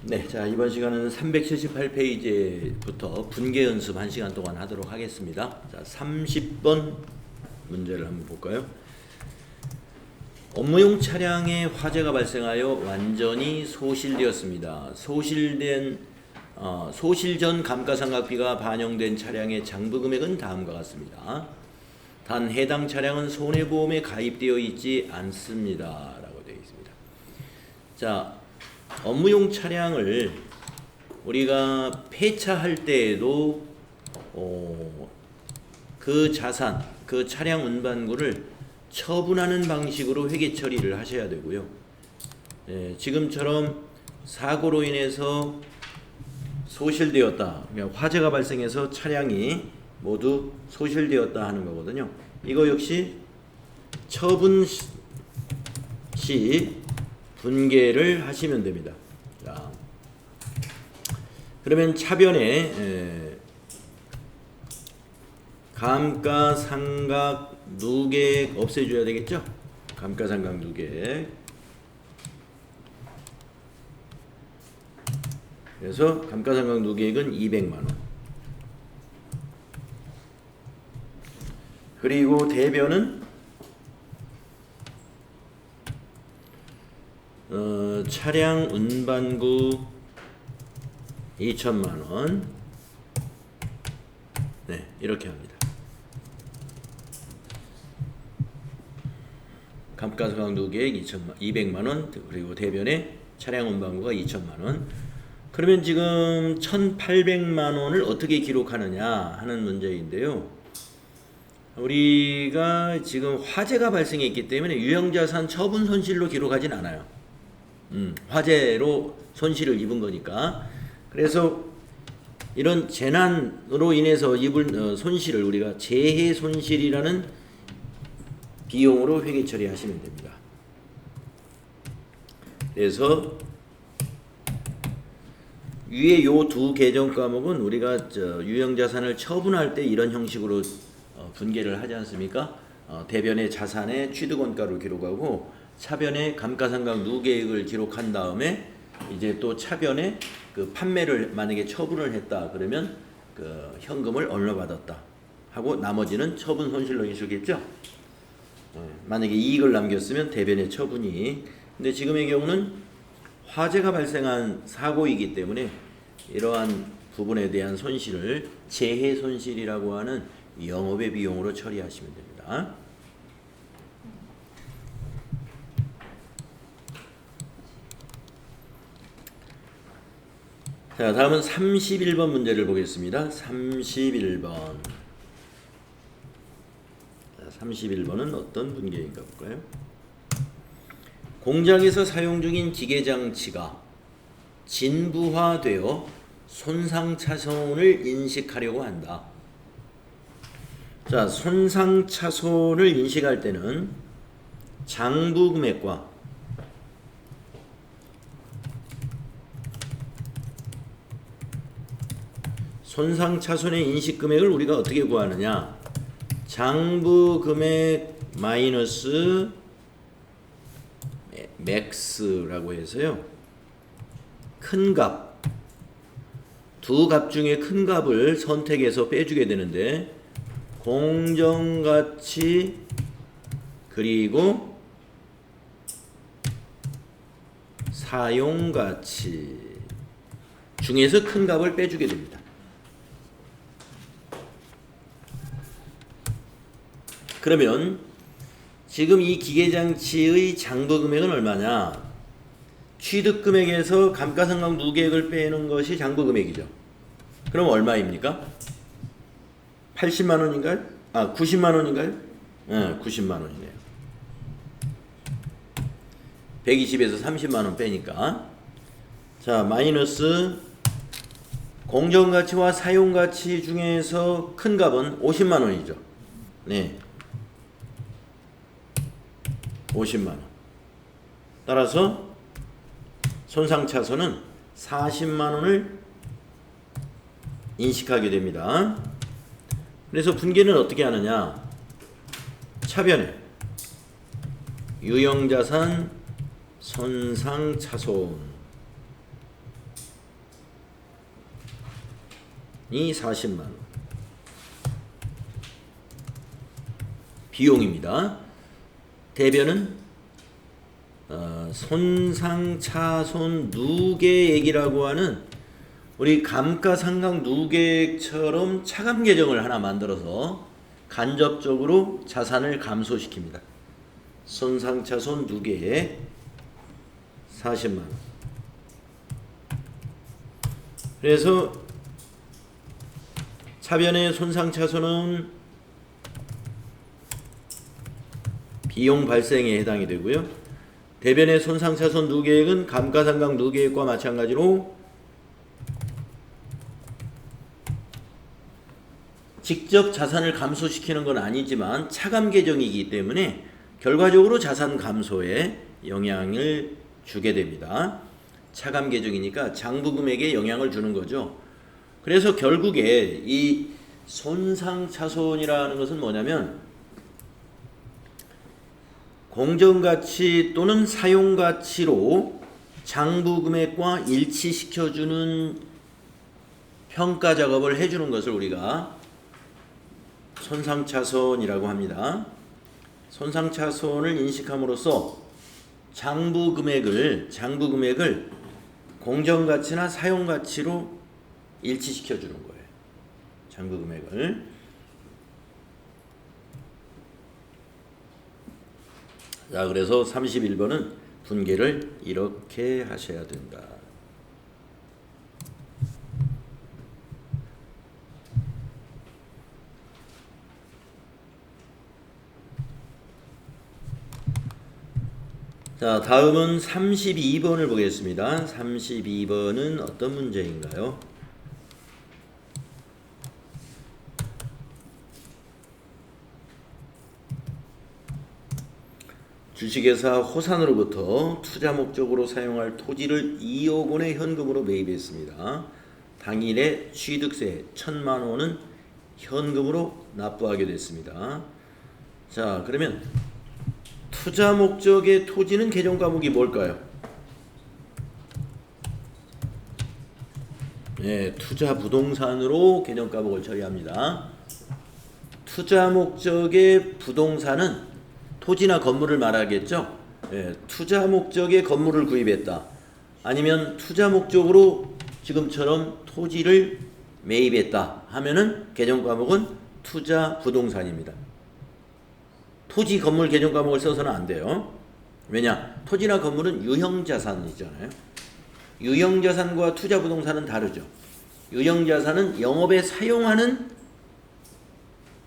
네, 자 이번 시간은 378페이지부터 분계 연습 1시간 동안 하도록 하겠습니다. 자, 30번 문제를 한번 볼까요? 업무용 차량에 화재가 발생하여 완전히 소실되었습니다. 소실 전 감가상각비가 반영된 차량의 장부 금액은 다음과 같습니다. 단 해당 차량은 손해보험에 가입되어 있지 않습니다. 라고 되어 있습니다. 자, 업무용 차량을 우리가 폐차할 때에도 그 자산, 그 차량 운반구를 처분하는 방식으로 회계 처리를 하셔야 되고요. 지금처럼 사고로 인해서 소실되었다, 그러니까 화재가 발생해서 차량이 모두 소실되었다 하는 거거든요. 이거 역시 처분 시 분계를 하시면 됩니다. 자, 그러면 차변에 감가상각 누계액 없애줘야 되겠죠? 감가상각 누계액. 그래서 감가상각 누계액은 200만원. 그리고 대변은 차량 운반구 2천만원. 네, 이렇게 합니다. 감가상각 누계액 200만원, 그리고 대변에 차량 운반구가 2천만원. 그러면 지금 1,800만원을 어떻게 기록하느냐 하는 문제인데요. 우리가 지금 화재가 발생했기 때문에 유형자산 처분 손실로 기록하진 않아요. 화재로 손실을 입은 거니까. 그래서 이런 재난으로 인해서 입은 손실을 우리가 재해 손실이라는 비용으로 회계 처리하시면 됩니다. 그래서 위에 요 두 개정 과목은 우리가 유형자산을 처분할 때 이런 형식으로 분계를 하지 않습니까? 대변의 자산의 취득원가를 기록하고 차변의 감가상각 누계액을 기록한 다음에 이제 또 차변에 그 판매를 만약에 처분을 했다 그러면 그 현금을 얼마 받았다 하고 나머지는 처분 손실로 인수겠죠. 만약에 이익을 남겼으면 대변의 처분이. 근데 지금의 경우는 화재가 발생한 사고이기 때문에 이러한 부분에 대한 손실을 재해 손실이라고 하는 영업의 비용으로 처리하시면 됩니다. 자, 다음은 31번 문제를 보겠습니다. 31번. 31번은 어떤 분계인가 볼까요? 공장에서 사용 중인 기계장치가 진부화되어 손상차손을 인식하려고 한다. 자, 손상차손을 인식할 때는 장부금액과 손상차손의 인식금액을 우리가 어떻게 구하느냐? 장부금액 마이너스 맥스라고 해서요. 큰 값, 두 값 중에 큰 값을 선택해서 빼주게 되는데 공정가치 그리고 사용가치 중에서 큰 값을 빼주게 됩니다. 그러면 지금 이 기계장치의 장부금액은 얼마냐? 취득금액에서 감가상각 누계액을 빼는 것이 장부금액이죠. 그럼 얼마입니까? 80만원인가요? 90만원인가요? 90만원이네요. 120에서 30만원 빼니까. 자, 마이너스 공정가치와 사용가치 중에서 큰 값은 50만원이죠. 네. 50만원. 따라서 손상차손은 40만원을 인식하게 됩니다. 그래서 분계는 어떻게 하느냐? 차변에 유형자산 손상차손 40만 원. 비용입니다. 대변은 손상차손 누계액이라고 하는 우리 감가상각 누계액처럼 차감 계정을 하나 만들어서 간접적으로 자산을 감소시킵니다. 손상차손 누계액 40만 원. 그래서 차변의 손상차손은 비용 발생에 해당이 되고요. 대변의 손상차손 누계액은 감가상각 누계액과 마찬가지로 직접 자산을 감소시키는 건 아니지만 차감 계정이기 때문에 결과적으로 자산 감소에 영향을 주게 됩니다. 차감 계정이니까 장부금액에 영향을 주는 거죠. 그래서 결국에 이 손상차손이라는 것은 뭐냐면 공정가치 또는 사용가치로 장부금액과 일치시켜주는 평가 작업을 해주는 것을 우리가 손상차손이라고 합니다. 손상차손을 인식함으로써 장부금액을 공정가치나 사용가치로 일치시켜주는 거예요. 장부금액을. 자, 그래서 31번은 분계를 이렇게 하셔야 된다. 자, 다음은 32번을 보겠습니다. 32번은 어떤 문제인가요? 주식회사 호산으로부터 투자 목적으로 사용할 토지를 2억 원의 현금으로 매입했습니다. 당일에 취득세 1,000만 원은 현금으로 납부하게 됐습니다. 자, 그러면 투자 목적의 토지는 계정 과목이 뭘까요? 네, 투자 부동산으로 계정 과목을 처리합니다. 투자 목적의 부동산은 토지나 건물을 말하겠죠. 네, 투자 목적의 건물을 구입했다. 아니면 투자 목적으로 지금처럼 토지를 매입했다 하면은 계정 과목은 투자 부동산입니다. 토지 건물 계정 과목을 써서는 안 돼요. 왜냐? 토지나 건물은 유형자산이잖아요. 유형자산과 투자 부동산은 다르죠. 유형자산은 영업에 사용하는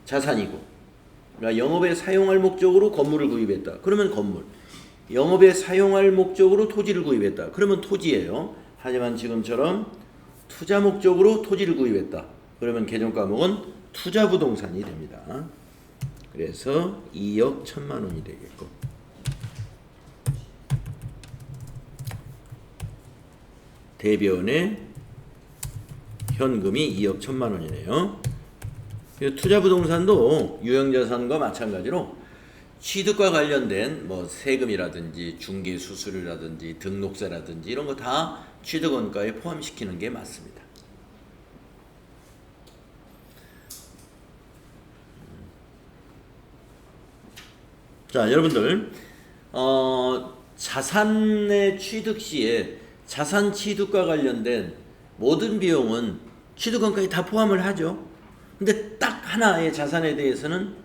자산이고, 그러니까 영업에 사용할 목적으로 건물을 구입했다. 그러면 건물. 영업에 사용할 목적으로 토지를 구입했다. 그러면 토지예요. 하지만 지금처럼 투자 목적으로 토지를 구입했다. 그러면 계정 과목은 투자 부동산이 됩니다. 그래서 2억 1,000만 원이 되겠고, 대변의 현금이 2억 1,000만 원이네요. 투자 부동산도 유형자산과 마찬가지로 취득과 관련된 뭐 세금이라든지 중개 수수료라든지 등록세라든지 이런 거 다 취득 원가에 포함시키는 게 맞습니다. 자, 여러분들 자산의 취득 시에 자산 취득과 관련된 모든 비용은 취득 원가에 다 포함을 하죠. 근데 딱 하나의 자산에 대해서는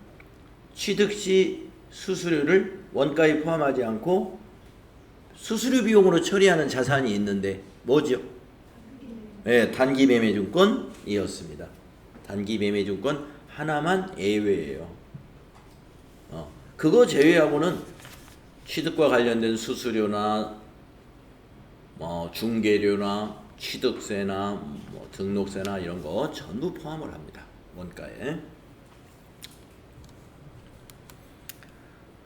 취득 시 수수료를 원가에 포함하지 않고 수수료 비용으로 처리하는 자산이 있는데 뭐죠? 네, 단기 매매증권이었습니다. 단기 매매증권 하나만 예외예요. 그거 제외하고는 취득과 관련된 수수료나 중개료나 취득세나 등록세나 이런 거 전부 포함을 합니다. 원가에.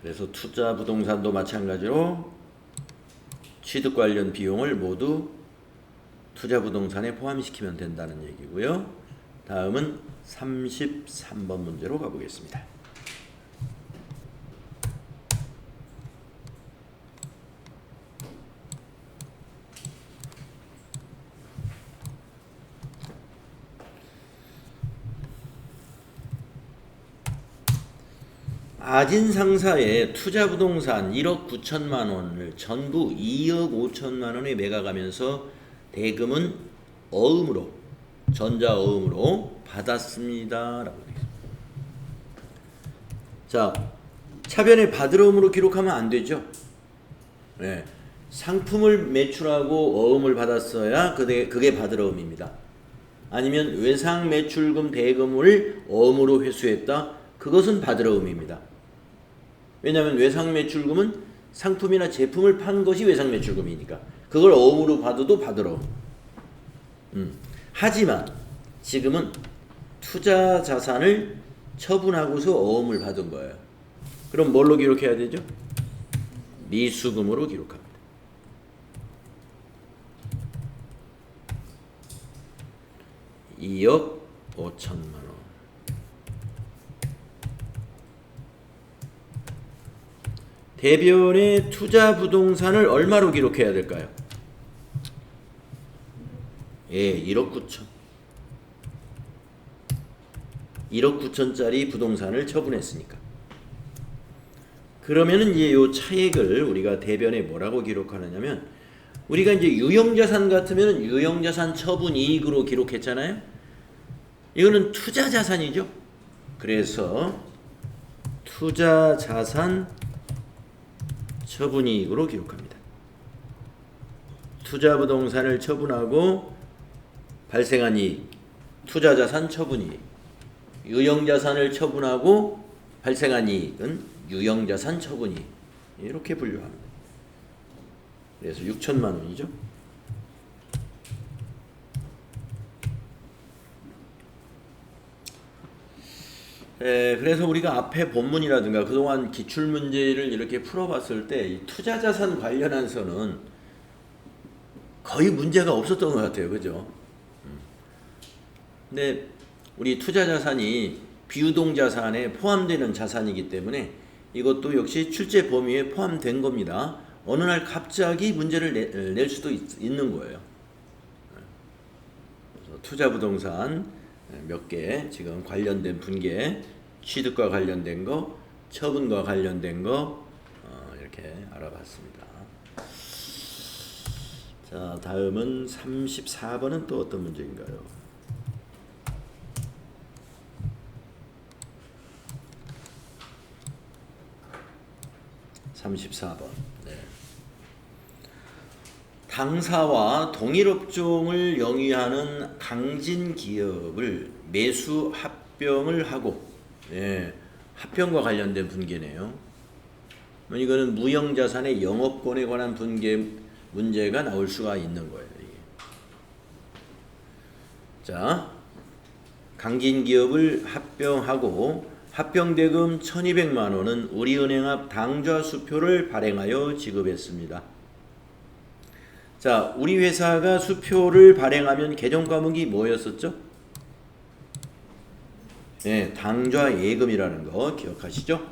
그래서 투자 부동산도 마찬가지로 취득 관련 비용을 모두 투자 부동산에 포함시키면 된다는 얘기고요. 다음은 33번 문제로 가보겠습니다. 아진 상사의 투자 부동산 1억 9천만 원을 전부 2억 5천만 원에 매각하면서 대금은 어음으로 전자어음으로 받았습니다라고 되어 있습니다. 자, 차변에 받으러음으로 기록하면 안 되죠. 네. 상품을 매출하고 어음을 받았어야 그게 받으러음입니다. 아니면 외상 매출금 대금을 어음으로 회수했다. 그것은 받으러음입니다. 왜냐하면 외상 매출금은 상품이나 제품을 판 것이 외상 매출금이니까 그걸 어음으로 받아도 받으러음. 하지만 지금은 투자 자산을 처분하고서 어음을 받은 거예요. 그럼 뭘로 기록해야 되죠? 미수금으로 기록합니다. (2억 5천만 원) 대변의 투자 부동산을 얼마로 기록해야 될까요? 예, 1억 9천. 1억 9천짜리 부동산을 처분했으니까. 그러면은 이제 요 차액을 우리가 대변에 뭐라고 기록하느냐면, 우리가 이제 유형자산 같으면 유형자산 처분 이익으로 기록했잖아요. 이거는 투자자산이죠. 그래서 투자자산 처분이익으로 기록합니다. 투자부동산을 처분하고 발생한 이익, 투자자산 처분이익. 유형자산을 처분하고 발생한 이익은 유형자산 처분이익. 이렇게 분류합니다. 그래서 6천만 원이죠. 그래서 우리가 앞에 본문이라든가 그동안 기출문제를 이렇게 풀어봤을 때 이 투자자산 관련해서는 거의 문제가 없었던 것 같아요. 그죠? 근데 우리 투자자산이 비유동자산에 포함되는 자산이기 때문에 이것도 역시 출제 범위에 포함된 겁니다. 어느 날 갑자기 문제를 낼 수도 있는 거예요. 그래서 투자부동산 몇 개 지금 관련된 분계, 취득과 관련된 거, 처분과 관련된 거 이렇게 알아봤습니다. 자, 다음은 34번은 또 어떤 문제인가요? 34번. 네. 당사와 동일업종을 영위하는 강진기업을 매수 합병을 하고, 예, 합병과 관련된 분계네요. 이거는 무형자산의 영업권에 관한 분계 문제가 나올 수가 있는 거예요. 이게. 자, 강진기업을 합병하고 합병대금 1200만 원은 우리은행 앞 당좌수표를 발행하여 지급했습니다. 자, 우리 회사가 수표를 발행하면 개정과목이 뭐였었죠? 네, 당좌예금이라는 거 기억하시죠?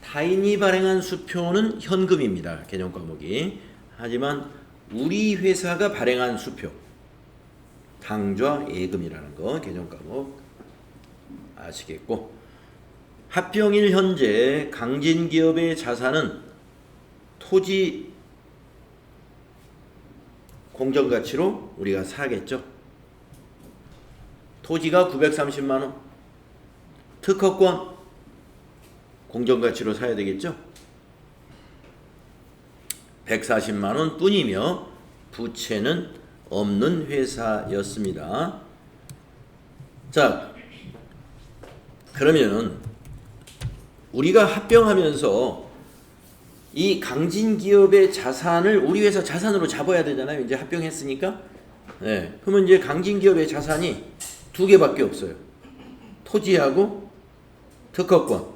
타인이 발행한 수표는 현금입니다. 개정과목이. 하지만 우리 회사가 발행한 수표, 당좌예금이라는 거 개정과목 아시겠고, 합병일 현재 강진기업의 자산은 토지 공정가치로 우리가 사겠죠. 토지가 930만원, 특허권 공정가치로 사야 되겠죠. 140만원 뿐이며 부채는 없는 회사였습니다. 자, 그러면 우리가 합병하면서 이 강진기업의 자산을 우리 회사 자산으로 잡아야 되잖아요. 이제 합병했으니까. 네. 그러면 이제 강진기업의 자산이 두 개밖에 없어요. 토지하고 특허권.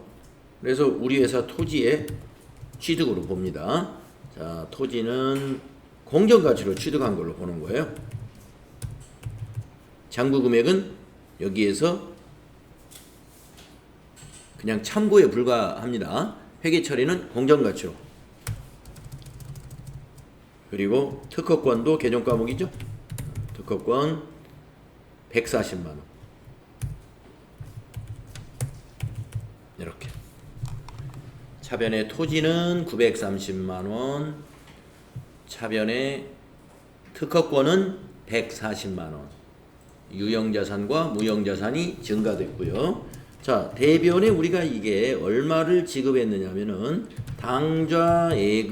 그래서 우리 회사 토지의 취득으로 봅니다. 자, 토지는 공정가치로 취득한 걸로 보는 거예요. 장부금액은 여기에서 그냥 참고에 불과합니다. 회계 처리는 공정가치로. 그리고 특허권도 개정과목이죠. 특허권 140만 원. 이렇게. 차변의 토지는 930만 원, 차변의 특허권은 140만 원. 유형자산과 무형자산이 증가됐고요. 자, 대변에 우리가 이게 얼마를 지급했느냐면은 당좌예금에서,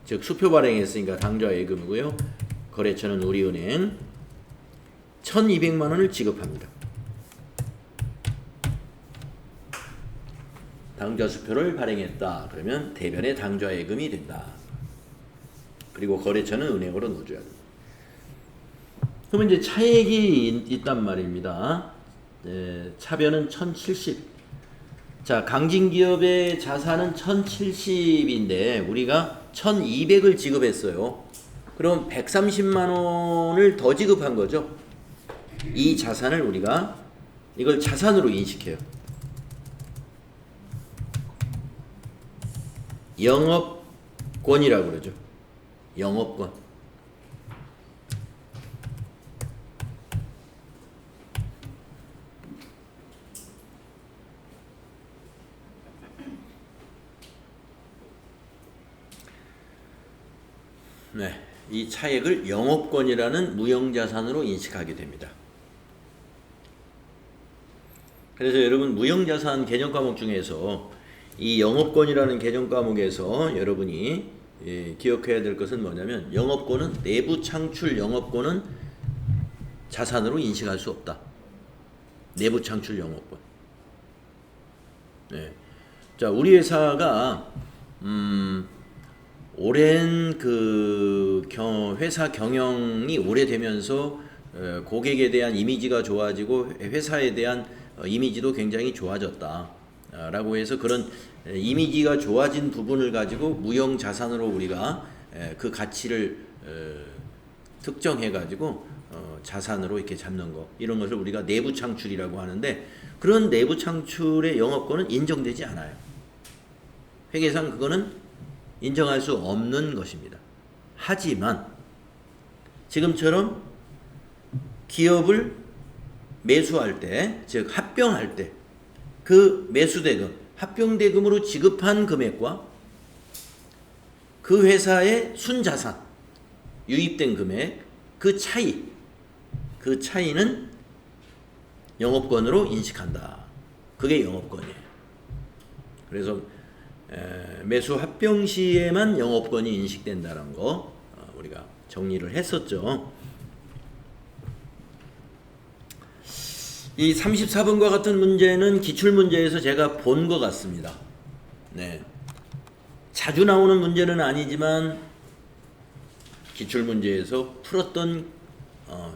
즉 수표 발행했으니까 당좌예금이고요. 거래처는 우리은행 1,200만 원을 지급합니다. 당좌 수표를 발행했다. 그러면 대변에 당좌예금이 된다. 그리고 거래처는 은행으로 넣어줘야 됩니다. 그러면 이제 차액이 있단 말입니다. 차변은 1,070. 자, 강진기업의 자산은 1,070인데 우리가 1,200을 지급했어요. 그럼 130만 원을 더 지급한 거죠. 이 자산을 우리가 이걸 자산으로 인식해요. 영업권이라고 그러죠. 영업권. 네, 이 차액을 영업권이라는 무형자산으로 인식하게 됩니다. 그래서 여러분 무형자산 개념 과목 중에서 이 영업권이라는 개념 과목에서 여러분이 기억해야 될 것은 뭐냐면 영업권은 내부 창출 영업권은 자산으로 인식할 수 없다. 내부 창출 영업권. 네. 자, 우리 회사가 오랜 회사 경영이 오래되면서 고객에 대한 이미지가 좋아지고 회사에 대한 이미지도 굉장히 좋아졌다. 라고 해서 그런 이미지가 좋아진 부분을 가지고 무형 자산으로 우리가 그 가치를 특정해 가지고 자산으로 이렇게 잡는 거, 이런 것을 우리가 내부 창출이라고 하는데, 그런 내부 창출의 영업권은 인정되지 않아요. 회계상 그거는 인정할 수 없는 것입니다. 하지만 지금처럼 기업을 매수할 때, 즉 합병할 때 그 매수대금, 합병대금으로 지급한 금액과 그 회사의 순자산, 유입된 금액, 그 차이는 영업권으로 인식한다. 그게 영업권이에요. 그래서 매수 합병 시에만 영업권이 인식된다는 거 우리가 정리를 했었죠. 이 34번과 같은 문제는 기출문제에서 제가 본 것 같습니다. 네. 자주 나오는 문제는 아니지만 기출문제에서 풀었던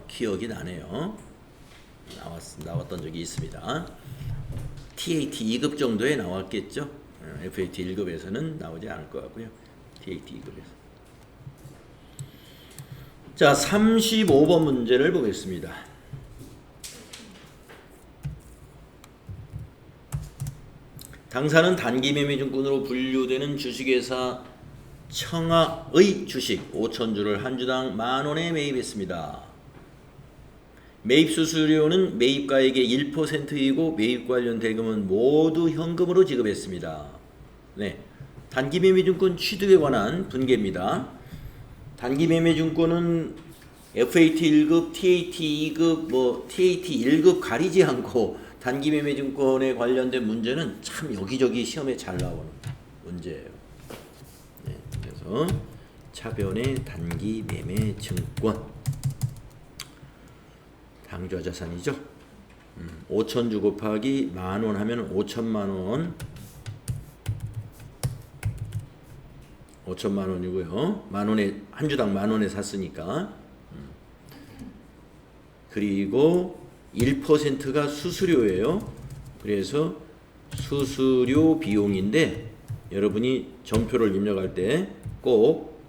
기억이 나네요. 나왔던 적이 있습니다. TAT 2급 정도에 나왔겠죠. FAT 1급에서는 나오지 않을 것 같고요. TAT 2급에서. 자, 35번 문제를 보겠습니다. 당사는 단기매매증권으로 분류되는 주식회사 청하의 주식 5,000주를 한 주당 10,000원에 매입했습니다. 매입 수수료는 매입가액의 1%이고 매입 관련 대금은 모두 현금으로 지급했습니다. 네, 단기매매증권 취득에 관한 분계입니다. 단기매매증권은 FAT 1급, TAT 2급, TAT 1급 가리지 않고 단기매매증권에 관련된 문제는 참 여기저기 시험에 잘 나오는 문제예요. 네, 그래서 차변의 단기매매증권 당좌자산이죠. 5,000주 곱하기 10,000원 하면 5천만 원이고요. 10,000원에 한 주당 10,000원에 샀으니까. 그리고 1%가 수수료예요. 그래서 수수료 비용인데 여러분이 전표를 입력할 때 꼭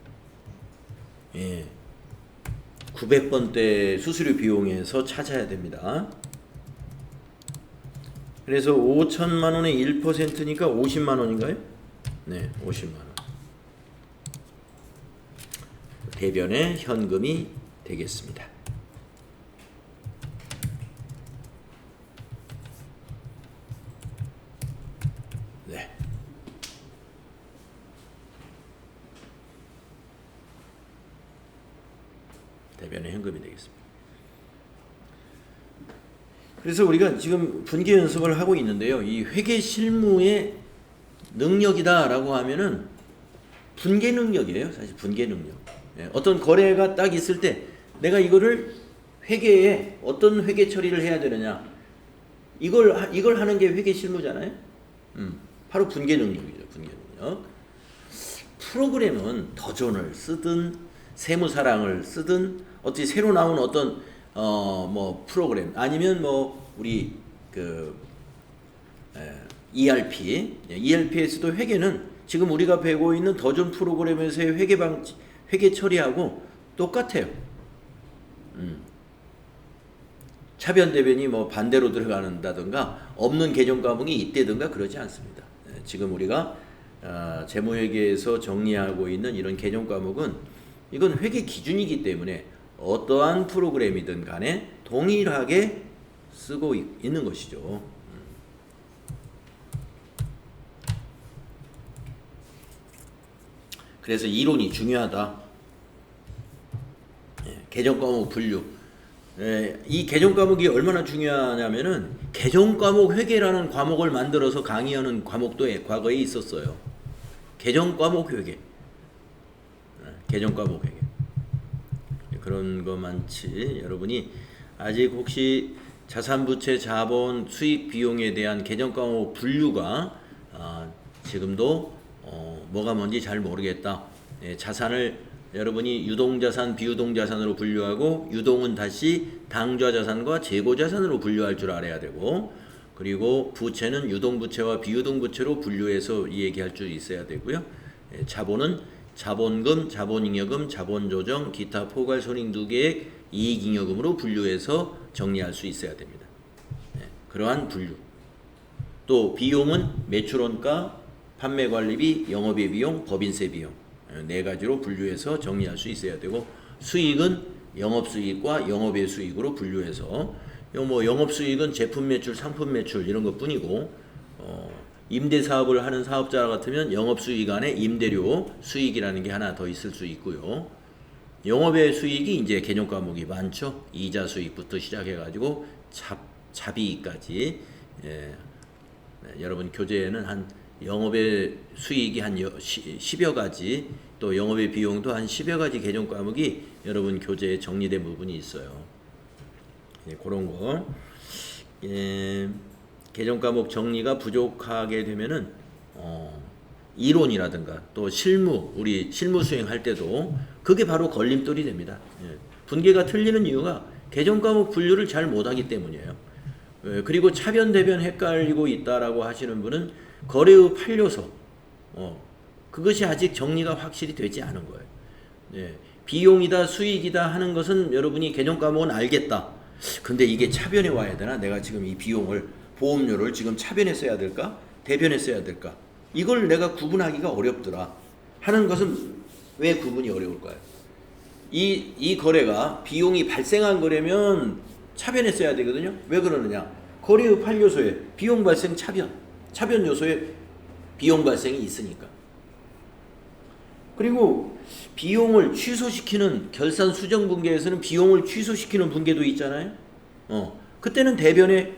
900번대 수수료 비용에서 찾아야 됩니다. 그래서 5천만 원의 1%니까 50만 원인가요? 네, 50만 원. 대변의 현금이 되겠습니다. 대변의 현금이 되겠습니다. 그래서 우리가 지금 분계 연습을 하고 있는데요. 이 회계 실무의 능력이다라고 하면은 분계 능력이에요. 사실 분계 능력. 어떤 거래가 딱 있을 때 내가 이거를 회계에 어떤 회계 처리를 해야 되느냐. 이걸 하는 게 회계 실무잖아요. 바로 분계 능력이죠. 분계 능력. 프로그램은 더존을 쓰든 세무사랑을 쓰든 어떻게 새로 나온 어떤 뭐 프로그램 아니면 뭐 우리 그 ERP에서도 회계는 지금 우리가 배우고 있는 더존 프로그램에서의 회계 처리하고 똑같아요. 차변 대변이 뭐 반대로 들어간다든가 없는 계정 과목이 있다든가 그러지 않습니다. 지금 우리가 재무회계에서 정리하고 있는 이런 계정 과목은 이건 회계 기준이기 때문에 어떠한 프로그램이든 간에 동일하게 쓰고 있는 것이죠. 그래서 이론이 중요하다. 계정 과목 분류. 이 계정 과목이 얼마나 중요하냐면은 계정 과목 회계라는 과목을 만들어서 강의하는 과목도 과거에 있었어요. 계정 과목 회계. 계정 과목 회계. 그런 거 많지. 여러분이 아직 혹시 자산부채 자본 수익 비용에 대한 계정 과목 분류가 지금도 뭐가 뭔지 잘 모르겠다. 자산을 여러분이 유동자산, 비유동자산으로 분류하고 유동은 다시 당좌자산과 재고자산으로 분류할 줄 알아야 되고 그리고 부채는 유동부채와 비유동부채로 분류해서 얘기할 줄 있어야 되고요. 자본은 자본금, 자본잉여금, 자본조정, 기타 포괄손익누계액, 이익잉여금으로 분류해서 정리할 수 있어야 됩니다. 그러한 분류. 또 비용은 매출원가, 판매관리비, 영업의 비용, 법인세 비용 네 가지로 분류해서 정리할 수 있어야 되고 수익은 영업수익과 영업의 수익으로 분류해서 뭐 영업수익은 제품 매출, 상품 매출 이런 것뿐이고 임대사업을 하는 사업자 같으면 영업수익 안에 임대료 수익이라는 게 하나 더 있을 수 있고요. 영업의 수익이 이제 개념 과목이 많죠. 이자 수익부터 시작해가지고 자비까지 여러분 교재에는 한 영업의 수익이 한 10여 가지 또 영업의 비용도 한 10여 가지 개념 과목이 여러분 교재에 정리된 부분이 있어요. 그런 거 개정 과목 정리가 부족하게 되면은 이론이라든가 또 실무 우리 실무 수행할 때도 그게 바로 걸림돌이 됩니다. 분계가 틀리는 이유가 개정 과목 분류를 잘 못하기 때문이에요. 그리고 차변 대변 헷갈리고 있다라고 하시는 분은 거래의 판료소 그것이 아직 정리가 확실히 되지 않은 거예요. 비용이다 수익이다 하는 것은 여러분이 개정 과목은 알겠다. 근데 이게 차변에 와야 되나? 내가 지금 이 비용을 보험료를 지금 차변에 써야 될까? 대변에 써야 될까? 이걸 내가 구분하기가 어렵더라 하는 것은 왜 구분이 어려울까요? 이 거래가 비용이 발생한 거라면 차변에 써야 되거든요. 왜 그러느냐? 거래의 판료소에 비용 발생 차변 요소에 비용 발생이 있으니까. 그리고 비용을 취소시키는 결산 수정 분계에서는 비용을 취소시키는 분계도 있잖아요. 그때는 대변에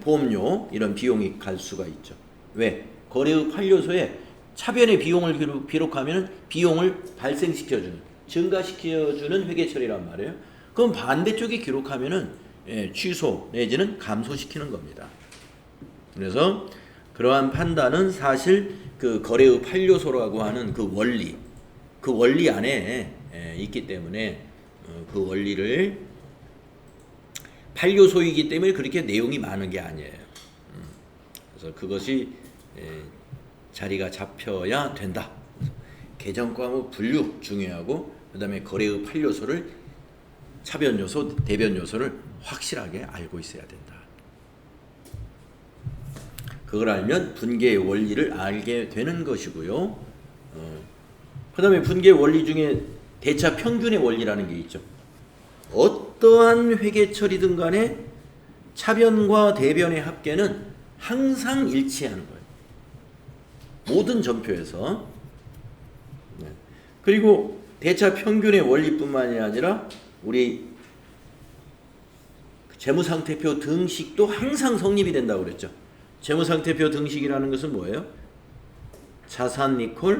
보험료 이런 비용이 갈 수가 있죠. 왜? 거래의 판료소에 차변의 비용을 기록하면 비용을 발생시켜주는 증가시켜주는 회계 처리란 말이에요. 그럼 반대쪽에 기록하면은 취소 내지는 감소시키는 겁니다. 그래서 그러한 판단은 사실 그 거래의 판료소라고 하는 그 원리 안에 있기 때문에 그 원리를 판료소이기 때문에 그렇게 내용이 많은 게 아니에요. 그래서 그것이 자리가 잡혀야 된다. 개정 과목 분류 중요하고 그다음에 거래의 판료소를 차변 요소, 대변 요소를 확실하게 알고 있어야 된다. 그걸 알면 분계의 원리를 알게 되는 것이고요. 그 다음에 분계 원리 중에 대차 평균의 원리라는 게 있죠. 어떠한 회계 처리든 간에 차변과 대변의 합계는 항상 일치하는 거예요. 모든 전표에서. 그리고 대차 평균의 원리뿐만이 아니라 우리 재무상태표 등식도 항상 성립이 된다고 그랬죠. 재무상태표 등식이라는 것은 뭐예요? 자산 이퀄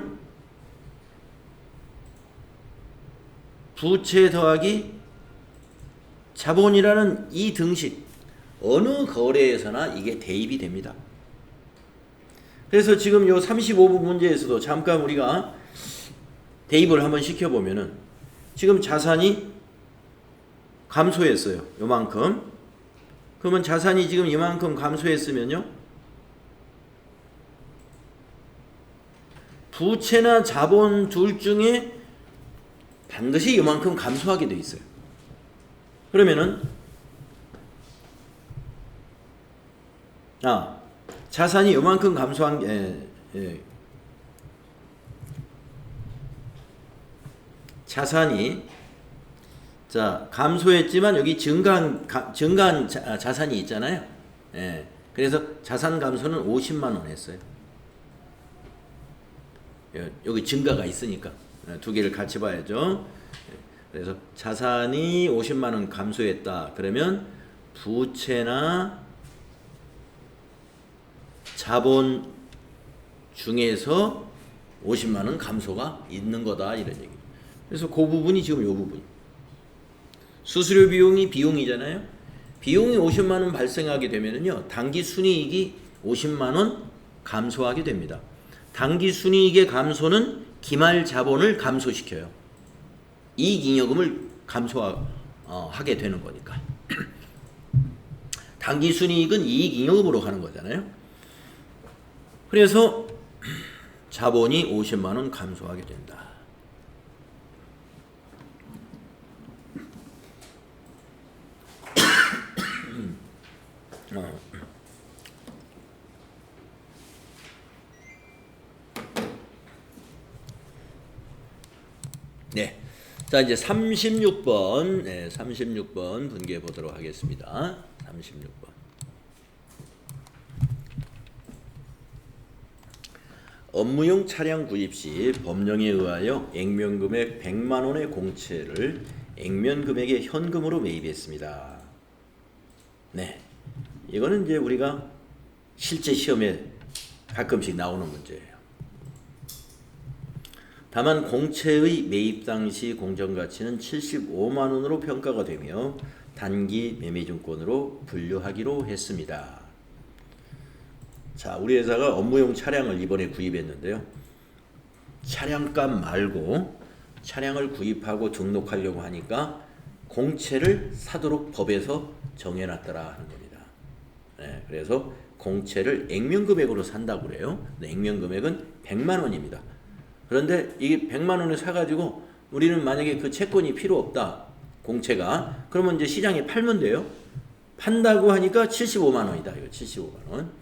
부채 더하기 자본이라는 이 등식, 어느 거래에서나 이게 대입이 됩니다. 그래서 지금 요 35부 문제에서도 잠깐 우리가 대입을 한번 시켜보면은 지금 자산이 감소했어요. 요만큼. 그러면 자산이 지금 이만큼 감소했으면요, 부채나 자본 둘 중에 반드시 요만큼 감소하게 돼 있어요. 그러면은 자산이 요만큼 감소한 자산이 감소했지만 여기 증가한 자산이 있잖아요. 그래서 자산 감소는 50만 원 했어요. 여기 증가가 있으니까 두 개를 같이 봐야죠. 그래서 자산이 50만 원 감소했다. 그러면 부채나 자본 중에서 50만 원 감소가 있는 거다, 이런 얘기. 그래서 그 부분이 지금 요 부분. 수수료 비용이 비용이잖아요. 비용이 50만 원 발생하게 되면은요, 당기 순이익이 50만 원 감소하게 됩니다. 당기 순이익의 감소는 기말 자본을 감소시켜요. 이익잉여금을 감소하게 되는 거니까. 당기 순이익은 이익잉여금으로 가는 거잖아요. 그래서 자본이 50만 원 감소하게 된다. 네. 자, 이제 36번, 36번 분개해 보도록 하겠습니다. 36번. 업무용 차량 구입 시 법령에 의하여 액면금액 100만 원의 공채를 액면금액의 현금으로 매입했습니다. 네. 이거는 이제 우리가 실제 시험에 가끔씩 나오는 문제예요. 다만 공채의 매입 당시 공정가치는 75만 원으로 평가가 되며 단기 매매증권으로 분류하기로 했습니다. 자, 우리 회사가 업무용 차량을 이번에 구입했는데요. 차량값 말고 차량을 구입하고 등록하려고 하니까 공채를 사도록 법에서 정해놨더라 하는 겁니다. 네, 그래서 공채를 액면금액으로 산다고 그래요. 네, 액면금액은 100만 원입니다. 그런데 이게 100만 원을 사가지고 우리는 만약에 그 채권이 필요 없다, 공채가, 그러면 이제 시장에 팔면 돼요. 판다고 하니까 75만 원이다. 이거 75만 원.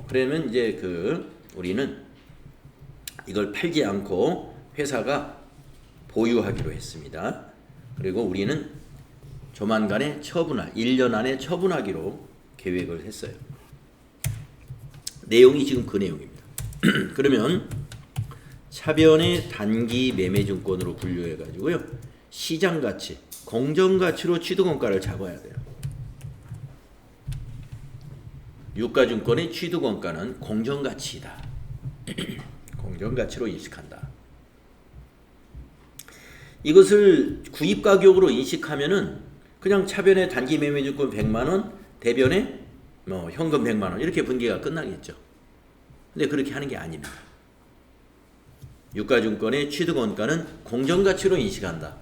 그러면 이제 우리는 이걸 팔지 않고 회사가 보유하기로 했습니다. 그리고 우리는 조만간에 1년 안에 처분하기로 계획을 했어요. 내용이 지금 그 내용입니다. 그러면 차변의 단기 매매증권으로 분류해가지고요, 시장가치, 공정가치로 취득원가를 잡아야 돼요. 유가증권의 취득원가는 공정가치이다. 공정가치로 인식한다. 이것을 구입가격으로 인식하면은 그냥 차변의 단기 매매증권 100만원, 대변에 현금 100만원 이렇게 분기가 끝나겠죠. 근데 그렇게 하는 게 아닙니다. 유가증권의 취득원가는 공정가치로 인식한다.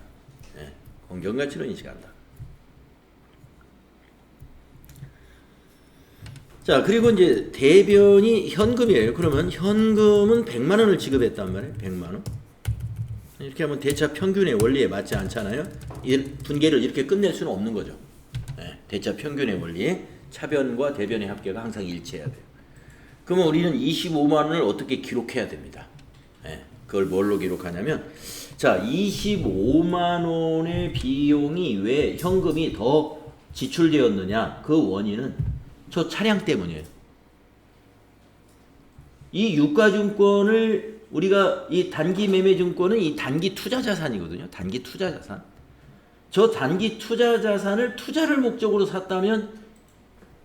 공정가치로 인식한다. 자, 그리고 이제 대변이 현금이에요. 그러면 현금은 100만 원을 지급했단 말이에요. 100만 원. 이렇게 하면 대차 평균의 원리에 맞지 않잖아요. 분계를 이렇게 끝낼 수는 없는 거죠. 대차 평균의 원리에 차변과 대변의 합계가 항상 일치해야 돼요. 그러면 우리는 25만 원을 어떻게 기록해야 됩니다. 그걸 뭘로 기록하냐면, 자, 25만 원의 비용이 왜 현금이 더 지출되었느냐, 그 원인은 저 차량 때문이에요. 이 유가증권을 우리가 이 단기 매매증권은 이 단기 투자자산이거든요. 단기 투자자산. 저 단기 투자 자산을 투자를 목적으로 샀다면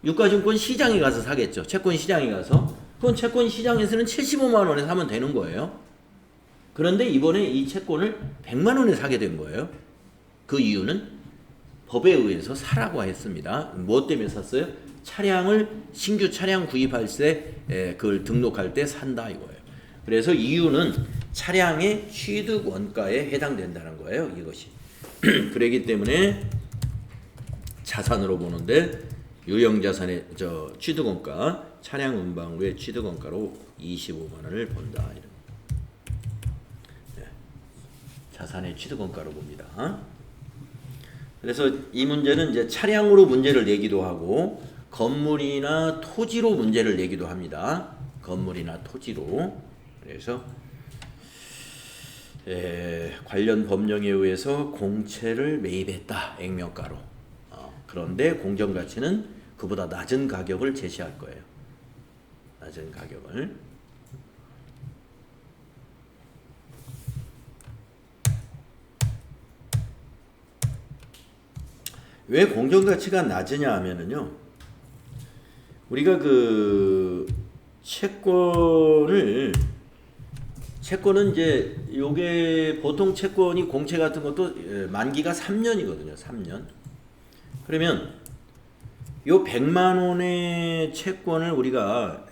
유가증권 시장에 가서 사겠죠. 채권 시장에 가서. 그건 채권 시장에서는 75만 원에 사면 되는 거예요. 그런데 이번에 이 채권을 100만 원에 사게 된 거예요. 그 이유는 법에 의해서 사라고 했습니다. 무엇 때문에 샀어요? 신규 차량 구입할 때 그걸 등록할 때 산다 이거예요. 그래서 이유는 차량의 취득 원가에 해당된다는 거예요. 이것이. 그렇기 때문에 자산으로 보는데 유형자산의 취득 원가, 차량 운반 후의 취득 원가로 25만 원을 본다. 이런. 네. 자산의 취득 원가로 봅니다. 그래서 이 문제는 이제 차량으로 문제를 내기도 하고 건물이나 토지로 문제를 내기도 합니다. 건물이나 토지로. 그래서 관련 법령에 의해서 공채를 매입했다. 액면가로. 그런데 공정가치는 그보다 낮은 가격을 제시할 거예요. 낮은 가격을. 왜 공정가치가 낮으냐 하면은요. 우리가 그 채권은 이제 요게 보통 채권이 공채 같은 것도 만기가 3년이거든요. 3년. 그러면 요 100만 원의 채권을 우리가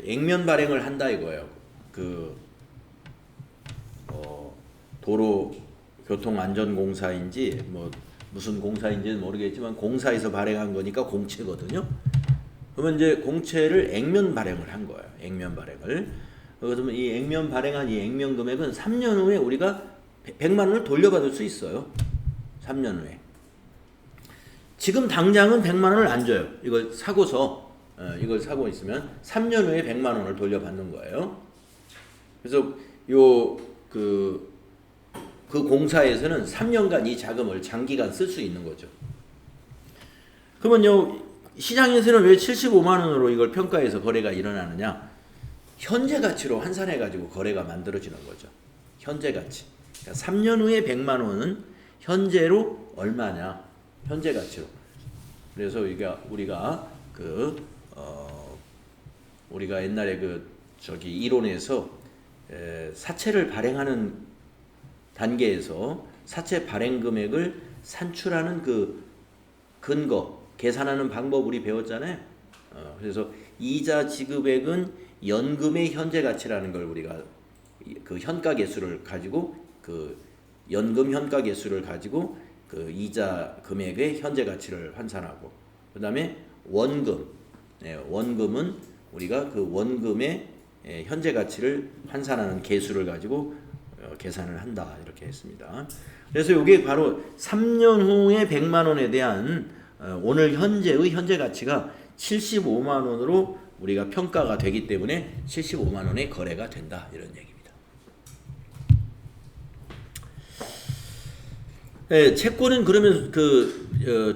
액면 발행을 한다 이거예요. 도로교통안전공사인지 뭐 무슨 공사인지는 모르겠지만 공사에서 발행한 거니까 공채거든요. 그러면 이제 공채를 액면 발행을 한 거예요. 액면 발행을. 그러면 이 액면 발행한 이 액면 금액은 3년 후에 우리가 100만 원을 돌려받을 수 있어요. 3년 후에. 지금 당장은 100만 원을 안 줘요. 이걸 사고 있으면 3년 후에 100만 원을 돌려받는 거예요. 그래서 그 공사에서는 3년간 이 자금을 장기간 쓸 수 있는 거죠. 그러면요, 시장에서는 왜 75만 원으로 이걸 평가해서 거래가 일어나느냐? 현재 가치로 환산해가지고 거래가 만들어지는 거죠. 현재 가치. 그러니까 3년 후에 100만 원은 현재로 얼마냐? 현재 가치로. 그래서 우리가 옛날에 이론에서 사채를 발행하는 단계에서 사채 발행 금액을 산출하는 그 근거, 계산하는 방법 우리 배웠잖아요. 그래서 이자 지급액은 연금의 현재 가치라는 걸 우리가 그 현가 계수를 가지고 그 연금 현가 계수를 가지고 그 이자 금액의 현재 가치를 환산하고, 그다음에 원금은 우리가 그 원금의 현재 가치를 환산하는 계수를 가지고 계산을 한다 이렇게 했습니다. 그래서 이게 바로 3년 후에 100만 원에 대한 오늘 현재의 현재 가치가 75만 원으로 우리가 평가가 되기 때문에 75만 원의 거래가 된다 이런 얘기입니다. 채권은 그러면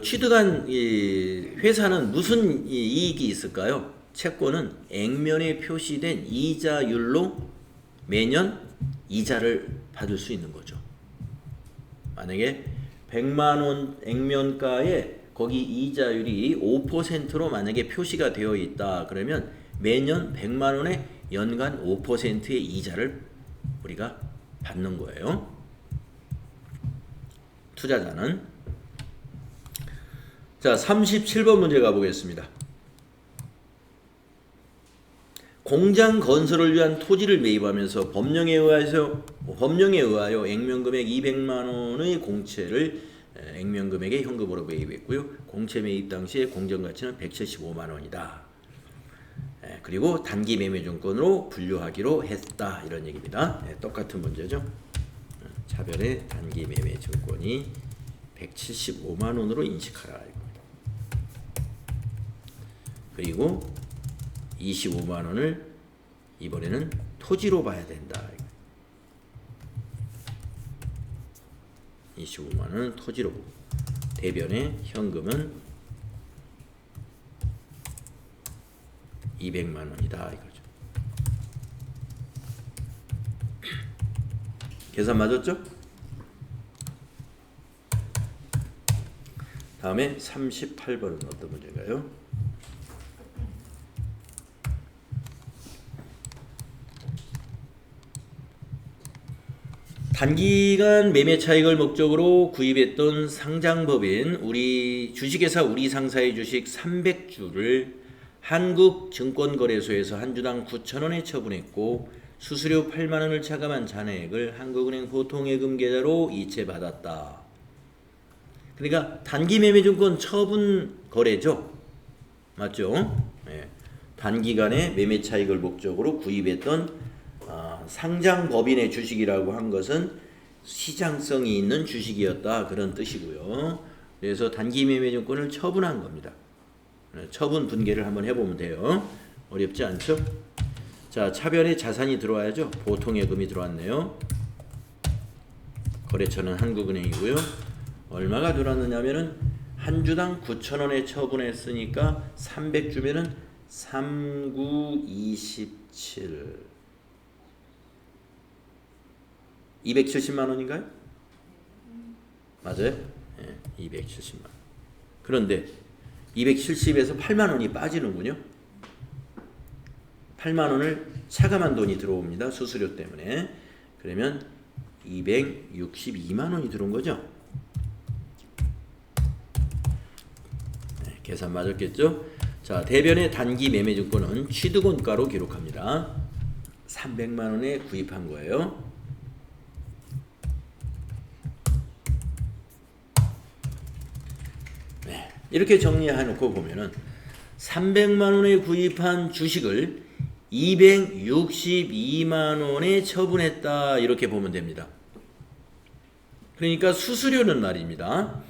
취득한 이 회사는 무슨 이익이 있을까요? 채권은 액면에 표시된 이자율로 매년 이자를 받을 수 있는 거죠. 만약에 100만 원 액면가에 거기 이자율이 5%로 만약에 표시가 되어 있다. 그러면 매년 100만 원에 연간 5%의 이자를 우리가 받는 거예요. 투자자는. 자, 37번 문제 가보겠습니다. 공장 건설을 위한 토지를 매입하면서 법령에 의하여 액면금액 200만 원의 공채를 액면금액의 현금으로 매입했고요. 공채 매입 당시에 공정가치는 175만 원이다. 그리고 단기 매매증권으로 분류하기로 했다. 이런 얘기입니다. 똑같은 문제죠. 차변의 단기 매매증권이 175만 원으로 인식하라. 그리고 25만 원을 이번에는 토지로 봐야 된다. 25만 원은 토지로 보고 대변의 현금은 200만 원이다 이거죠. 계산 맞았죠? 다음에 38번은 어떤 문제인가요? 단기간 매매 차익을 목적으로 구입했던 상장법인 우리 주식회사 우리상사의 주식 300주를 한국증권거래소에서 한 주당 9,000원에 처분했고 수수료 8만 원을 차감한 잔액을 한국은행 보통예금 계좌로 이체받았다. 그러니까 단기매매증권 처분 거래죠. 맞죠? 네. 단기간에 매매 차익을 목적으로 구입했던 상장법인의 주식이라고 한 것은 시장성이 있는 주식이었다 그런 뜻이고요. 그래서 단기매매증권을 처분한 겁니다. 처분 분계를 한번 해보면 돼요. 어렵지 않죠? 자, 차변에 자산이 들어와야죠. 보통예금이 들어왔네요. 거래처는 한국은행이고요. 얼마가 들어왔느냐면은 한 주당 9,000원에 처분했으니까 300주면은 3927 270만 원인가요? 맞아요? 네, 270만 원. 그런데 270에서 8만 원이 빠지는군요. 8만 원을 차감한 돈이 들어옵니다. 수수료 때문에. 그러면 262만 원이 들어온 거죠. 네, 계산 맞았겠죠? 자, 대변의 단기 매매증권은 취득원가로 기록합니다. 300만 원에 구입한 거예요. 이렇게 정리해놓고 보면은 300만 원에 구입한 주식을 262만 원에 처분했다 이렇게 보면 됩니다. 그러니까 수수료는 말입니다.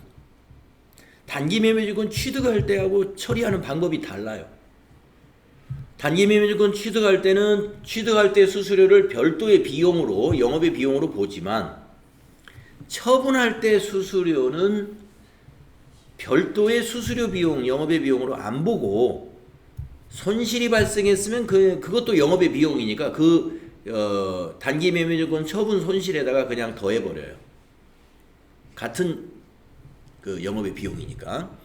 단기매매증권 취득할 때하고 처리하는 방법이 달라요. 단기매매증권 취득할 때는 취득할 때 수수료를 별도의 비용으로 영업의 비용으로 보지만 처분할 때 수수료는 별도의 수수료 비용, 영업의 비용으로 안 보고 손실이 발생했으면 그것도 영업의 비용이니까 단기 매매증권 처분 손실에다가 그냥 더해버려요. 같은 그 영업의 비용이니까.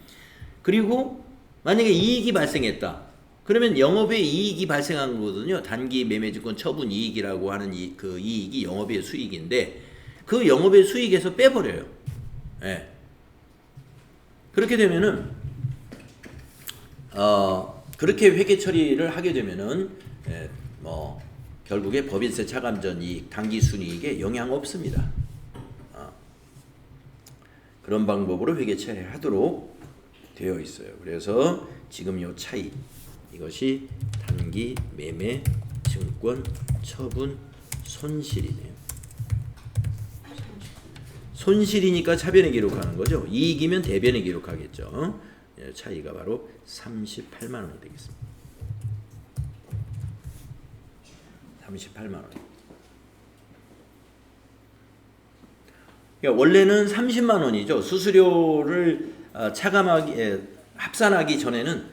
그리고 만약에 이익이 발생했다. 그러면 영업의 이익이 발생한 거거든요. 단기 매매증권 처분 이익이라고 하는 그 이익이 영업의 수익인데 그 영업의 수익에서 빼버려요. 네. 그렇게 되면은 그렇게 회계 처리를 하게 되면은 결국에 법인세 차감 전 이익, 당기 순이익에 영향 없습니다. 그런 방법으로 회계 처리하도록 되어 있어요. 그래서 지금 요 차이 이것이 단기 매매 증권 처분 손실이네요. 손실이니까 차변에 기록하는 거죠. 이익이면 대변에 기록하겠죠. 차이가 바로 38만 원이 되겠습니다. 38만 원. 그러니까 원래는 30만 원이죠. 수수료를 합산하기 전에는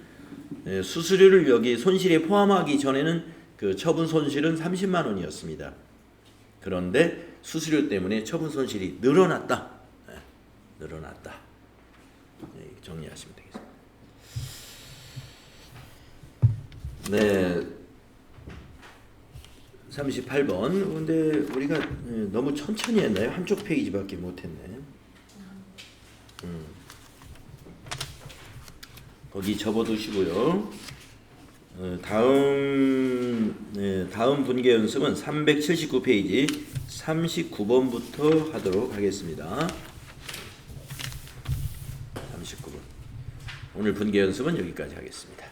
수수료를 여기 손실에 포함하기 전에는 그 처분 손실은 30만 원이었습니다. 그런데 수수료 때문에 처분 손실이 늘어났다. 네, 늘어났다. 네, 정리하시면 되겠습니다. 네, 38번. 근데 우리가 너무 천천히 했나요? 한쪽 페이지밖에 못했네. 거기 접어두시고요. 다음 분계 연습은 379페이지 39번부터 하도록 하겠습니다. 39번. 오늘 분계 연습은 여기까지 하겠습니다.